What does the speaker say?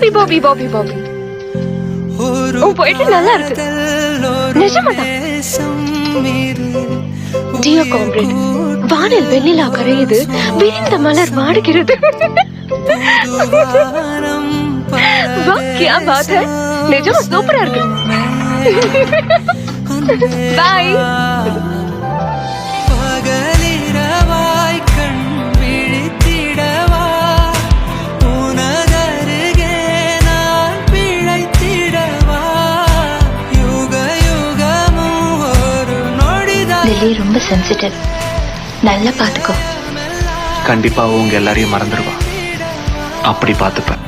Bobby Bobby Bobby Bobby உன் போயிட்டு நல்லா இருக்கு நிஜமாதான். டியோ காம்ரேட், வானில் வெண்ணிலா கரையுது, விரிந்த மலர் வாடுகிறது. வா, क्या बात है, நிஜமா சூப்பரா இருக்கு. பாய். லில்லி ரொம்ப சென்சிட்டிவ், நல்லா பாத்துக்கோ. கண்டிப்பா உங்க எல்லாரையும் மறந்துடுவா, அப்படி பாத்துப்பேன்.